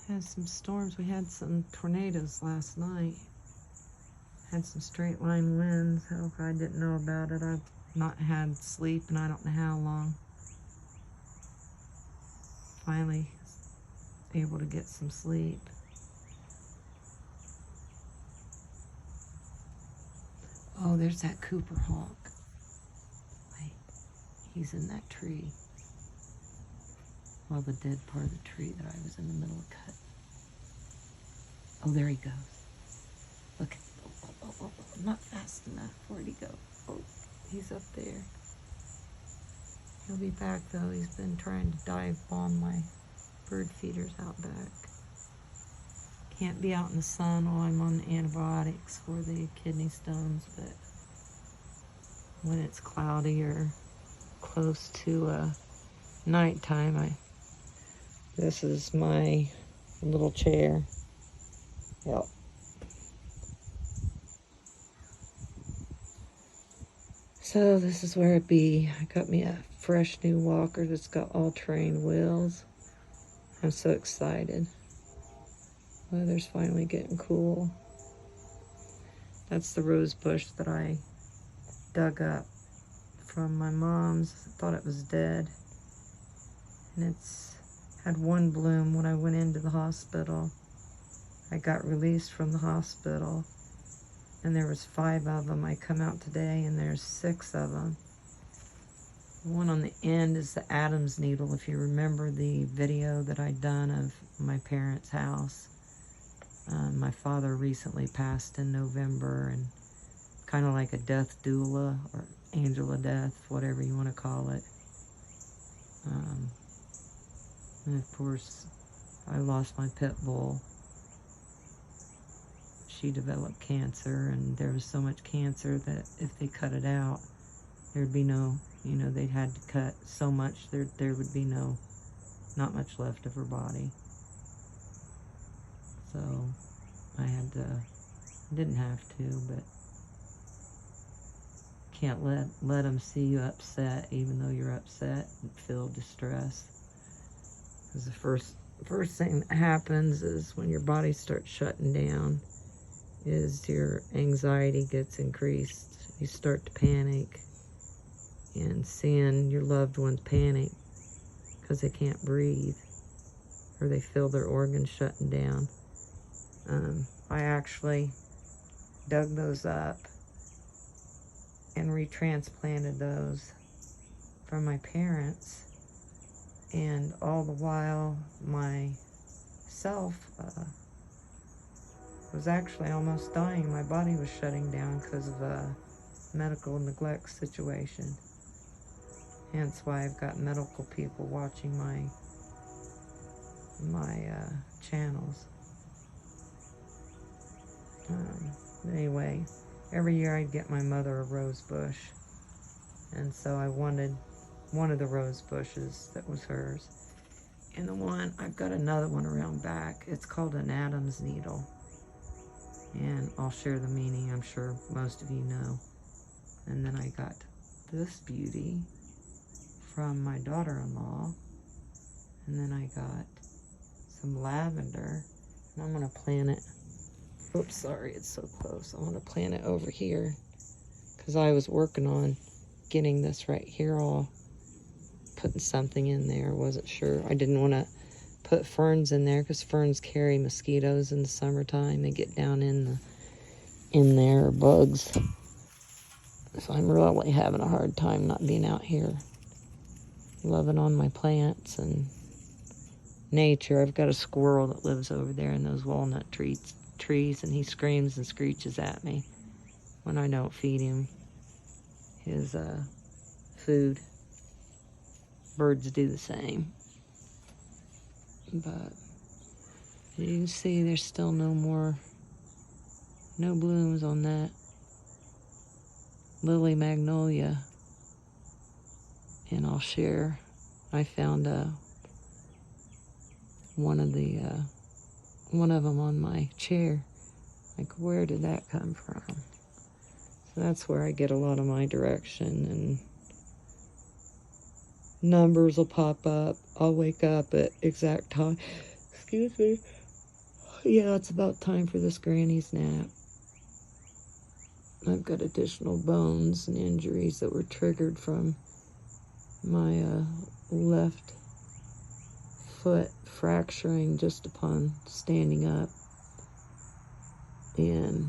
Had some storms. We had some tornadoes last night. Had some straight line winds. Oh, I didn't know about it. I've not had sleep and I don't know how long. Finally able to get some sleep. Oh, there's that Cooper hawk. Wait, he's in that tree. Well, the dead part of the tree that I was in the middle of cutting. Oh, there he goes. Look. Oh, not fast enough. Where'd he go? Oh, he's up there. He'll be back, though. He's been trying to dive bomb my bird feeders out back. Can't be out in the sun while I'm on antibiotics for the kidney stones, but when it's cloudy or close to nighttime, this is my little chair. Yep. So this is where it be. I got me a fresh new walker that's got all-terrain wheels. I'm so excited. Weather's finally getting cool. That's the rose bush that I dug up from my mom's. I thought it was dead. And it's had one bloom when I went into the hospital. I got released from the hospital and there was 5 of them. I come out today and there's 6 of them. The one on the end is the Adam's needle. If you remember the video that I'd done of my parents' house. My father recently passed in November, and kind of like a death doula or angel of death, whatever you want to call it. And of course, I lost my pit bull. She developed cancer, and there was so much cancer that if they cut it out, there'd be no, they'd had to cut so much, there would be not much left of her body. So I didn't have to, but can't let them see you upset, even though you're upset and feel distress. Because the first thing that happens is when your body starts shutting down, is your anxiety gets increased. You start to panic, and seeing your loved ones panic because they can't breathe or they feel their organs shutting down. I actually dug those up and retransplanted those from my parents, and all the while myself was actually almost dying. My body was shutting down because of a medical neglect situation. Hence why I've got medical people watching my channels. Anyway, every year I'd get my mother a rose bush, and so I wanted one of the rose bushes that was hers. And I've got another one around back. It's called an Adam's needle, and I'll share the meaning. I'm sure most of you know. And then I got this beauty from my daughter-in-law, and then I got some lavender, and I'm gonna plant it. Oops, sorry, it's so close. I want to plant it over here because I was working on getting this right here, all putting something in there. Wasn't sure. I didn't want to put ferns in there because ferns carry mosquitoes in the summertime. They get down in there, or bugs. So I'm really having a hard time not being out here loving on my plants and nature. I've got a squirrel that lives over there in those walnut trees, and he screams and screeches at me when I don't feed him his food. Birds do the same. But as you can see, there's still no blooms on that lily magnolia. And I'll share, I found one of them on my chair. Like, where did that come from? So that's where I get a lot of my direction, and numbers will pop up. I'll wake up at exact time. Excuse me. Yeah, it's about time for this granny's nap. I've got additional bones and injuries that were triggered from my left foot fracturing just upon standing up. And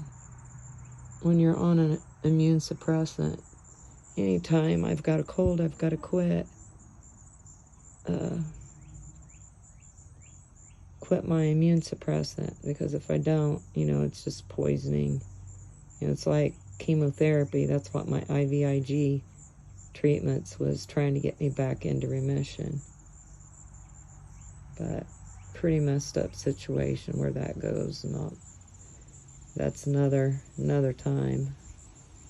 when you're on an immune suppressant, anytime I've got a cold, I've got to quit my immune suppressant, because if I don't, it's just poisoning. It's like chemotherapy. That's what my IVIG treatments was, trying to get me back into remission. But pretty messed up situation where that goes, and that's another time,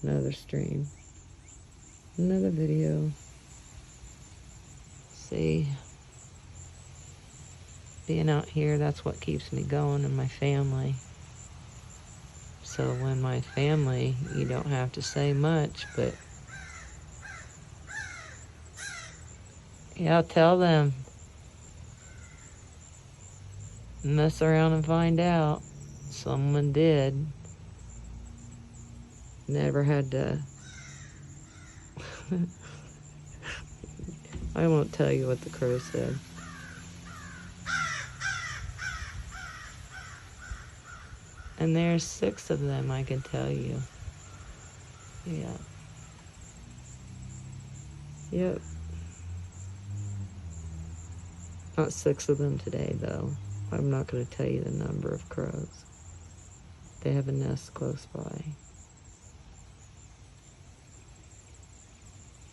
another stream, another video. See, being out here, that's what keeps me going, and my family. So when my family, you don't have to say much, but yeah, tell them. Mess around and find out. Someone did. Never had to. I won't tell you what the crow said. And there's 6 of them, I can tell you. Yeah. Yep. Not 6 of them today, though. I'm not going to tell you the number of crows. They have a nest close by.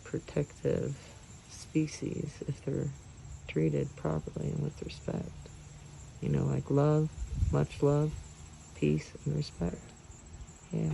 Protective species if they're treated properly and with respect. Like love, much love, peace, and respect. Yeah.